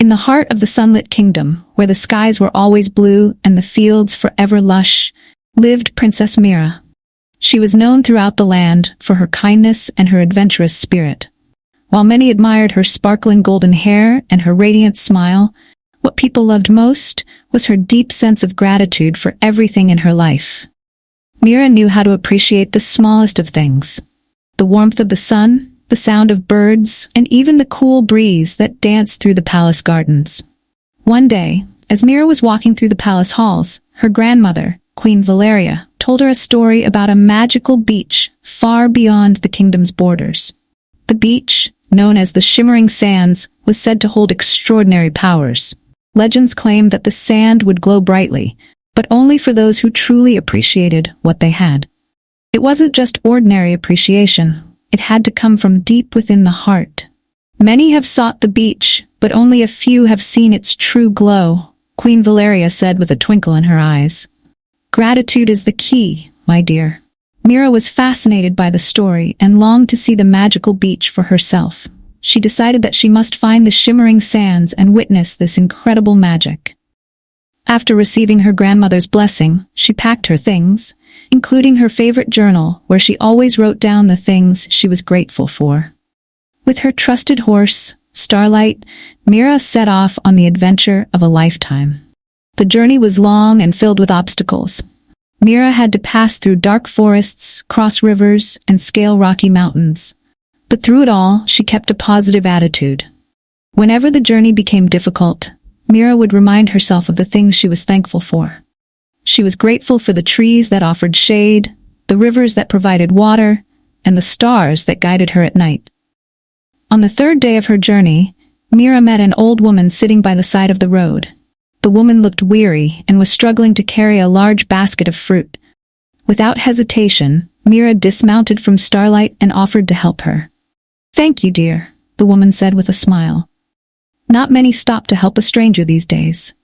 In the heart of the sunlit kingdom, where the skies were always blue and the fields forever lush, lived Princess Mira. She was known throughout the land for her kindness and her adventurous spirit. While many admired her sparkling golden hair and her radiant smile, what people loved most was her deep sense of gratitude for everything in her life. Mira knew how to appreciate the smallest of things: the warmth of the sun, the sound of birds, and even the cool breeze that danced through the palace gardens. One day, as Mira was walking through the palace halls, her grandmother, Queen Valeria, told her a story about a magical beach far beyond the kingdom's borders. The beach, known as the Shimmering Sands, was said to hold extraordinary powers. Legends claimed that the sand would glow brightly, but only for those who truly appreciated what they had. It wasn't just ordinary appreciation. It had to come from deep within the heart. Many have sought the beach, but only a few have seen its true glow, Queen Valeria said with a twinkle in her eyes. Gratitude is the key, my dear. Mira was fascinated by the story and longed to see the magical beach for herself. She decided that she must find the Shimmering Sands and witness this incredible magic. After receiving her grandmother's blessing, she packed her things, including her favorite journal, where she always wrote down the things she was grateful for. With her trusted horse, Starlight, Mira set off on the adventure of a lifetime. The journey was long and filled with obstacles. Mira had to pass through dark forests, cross rivers, and scale rocky mountains. But through it all, she kept a positive attitude. Whenever the journey became difficult, Mira would remind herself of the things she was thankful for. She was grateful for the trees that offered shade, the rivers that provided water, and the stars that guided her at night. On the third day of her journey, Mira met an old woman sitting by the side of the road. The woman looked weary and was struggling to carry a large basket of fruit. Without hesitation, Mira dismounted from Starlight and offered to help her. "Thank you, dear," the woman said with a smile. "Not many stop to help a stranger these days."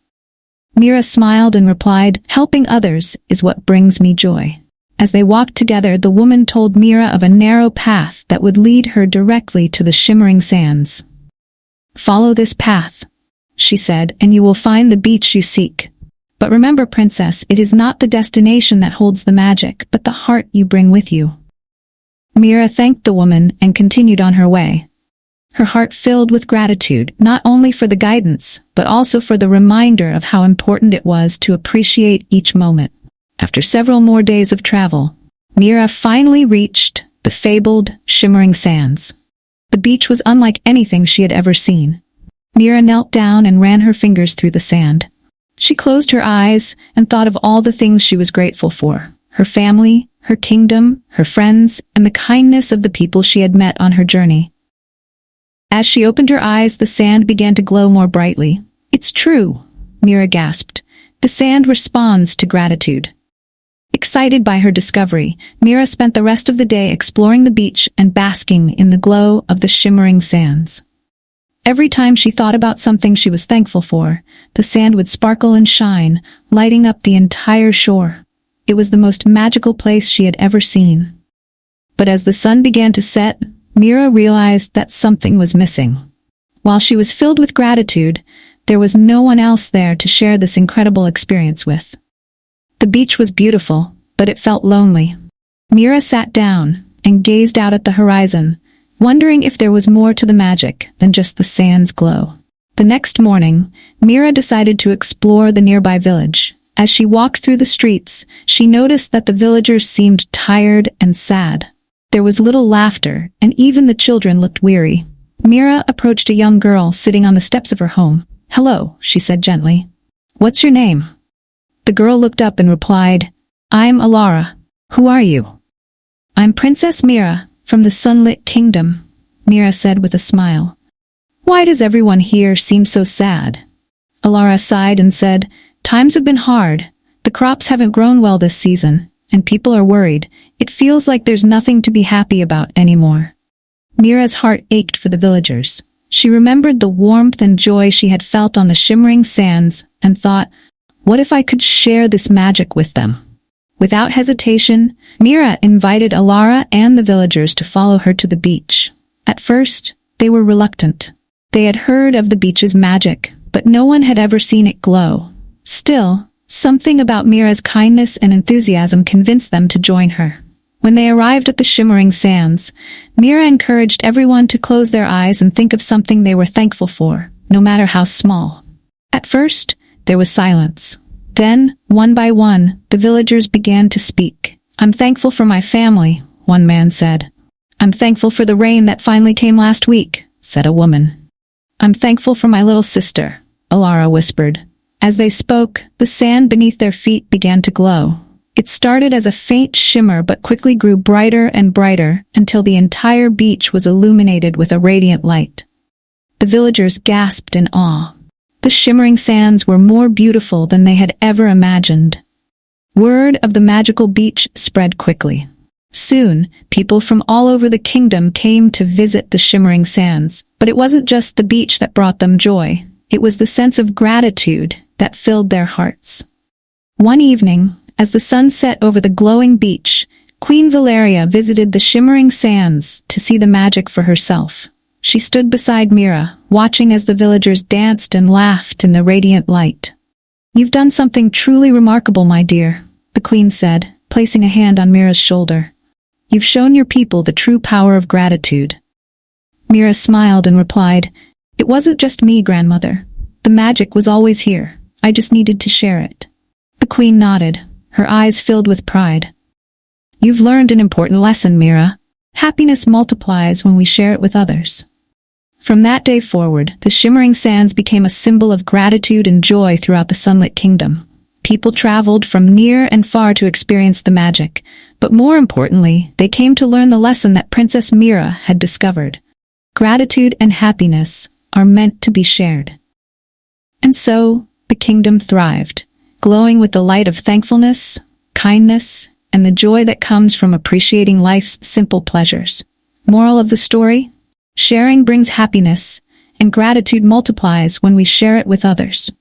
Mira smiled and replied, "Helping others is what brings me joy." As they walked together, the woman told Mira of a narrow path that would lead her directly to the Shimmering Sands. "Follow this path," she said, "and you will find the beach you seek. But remember, princess, it is not the destination that holds the magic, but the heart you bring with you." Mira thanked the woman and continued on her way. Her heart filled with gratitude, not only for the guidance, but also for the reminder of how important it was to appreciate each moment. After several more days of travel, Mira finally reached the fabled Shimmering Sands. The beach was unlike anything she had ever seen. Mira knelt down and ran her fingers through the sand. She closed her eyes and thought of all the things she was grateful for: her family, her kingdom, her friends, and the kindness of the people she had met on her journey. As she opened her eyes, the sand began to glow more brightly. "It's true," Mira gasped. "The sand responds to gratitude." Excited by her discovery, Mira spent the rest of the day exploring the beach and basking in the glow of the Shimmering Sands. Every time she thought about something she was thankful for, the sand would sparkle and shine, lighting up the entire shore. It was the most magical place she had ever seen. But as the sun began to set, Mira realized that something was missing. While she was filled with gratitude, there was no one else there to share this incredible experience with. The beach was beautiful, but it felt lonely. Mira sat down and gazed out at the horizon, wondering if there was more to the magic than just the sand's glow. The next morning, Mira decided to explore the nearby village. As she walked through the streets, she noticed that the villagers seemed tired and sad. There was little laughter, and even the children looked weary. Mira approached a young girl sitting on the steps of her home. "Hello," she said gently. "What's your name?" The girl looked up and replied, "I'm Elara. Who are you?" "I'm Princess Mira, from the sunlit kingdom," Mira said with a smile. "Why does everyone here seem so sad?" Elara sighed and said, "Times have been hard. The crops haven't grown well this season, and people are worried. It feels like there's nothing to be happy about anymore." Mira's heart ached for the villagers. She remembered the warmth and joy she had felt on the Shimmering Sands and thought, what if I could share this magic with them? Without hesitation, Mira invited Elara and the villagers to follow her to the beach. At first, they were reluctant. They had heard of the beach's magic, but no one had ever seen it glow. Still, something about Mira's kindness and enthusiasm convinced them to join her. When they arrived at the Shimmering Sands, Mira encouraged everyone to close their eyes and think of something they were thankful for, no matter how small. At first, there was silence. Then, one by one, the villagers began to speak. "I'm thankful for my family," one man said. "I'm thankful for the rain that finally came last week," said a woman. "I'm thankful for my little sister," Elara whispered. As they spoke, the sand beneath their feet began to glow. It started as a faint shimmer but quickly grew brighter and brighter until the entire beach was illuminated with a radiant light. The villagers gasped in awe. The shimmering sands were more beautiful than they had ever imagined. Word of the magical beach spread quickly. Soon, people from all over the kingdom came to visit the Shimmering Sands, but it wasn't just the beach that brought them joy. It was the sense of gratitude that filled their hearts. One evening, as the sun set over the glowing beach, Queen Valeria visited the Shimmering Sands to see the magic for herself. She stood beside Mira, watching as the villagers danced and laughed in the radiant light. "You've done something truly remarkable, my dear," the queen said, placing a hand on Mira's shoulder. "You've shown your people the true power of gratitude." Mira smiled and replied, "It wasn't just me, grandmother. The magic was always here. I just needed to share it." The queen nodded, her eyes filled with pride. "You've learned an important lesson, Mira. Happiness multiplies when we share it with others." From that day forward, the Shimmering Sands became a symbol of gratitude and joy throughout the sunlit kingdom. People traveled from near and far to experience the magic, but more importantly, they came to learn the lesson that Princess Mira had discovered. Gratitude and happiness are meant to be shared. And so, the kingdom thrived, glowing with the light of thankfulness, kindness, and the joy that comes from appreciating life's simple pleasures. Moral of the story? Sharing brings happiness, and gratitude multiplies when we share it with others.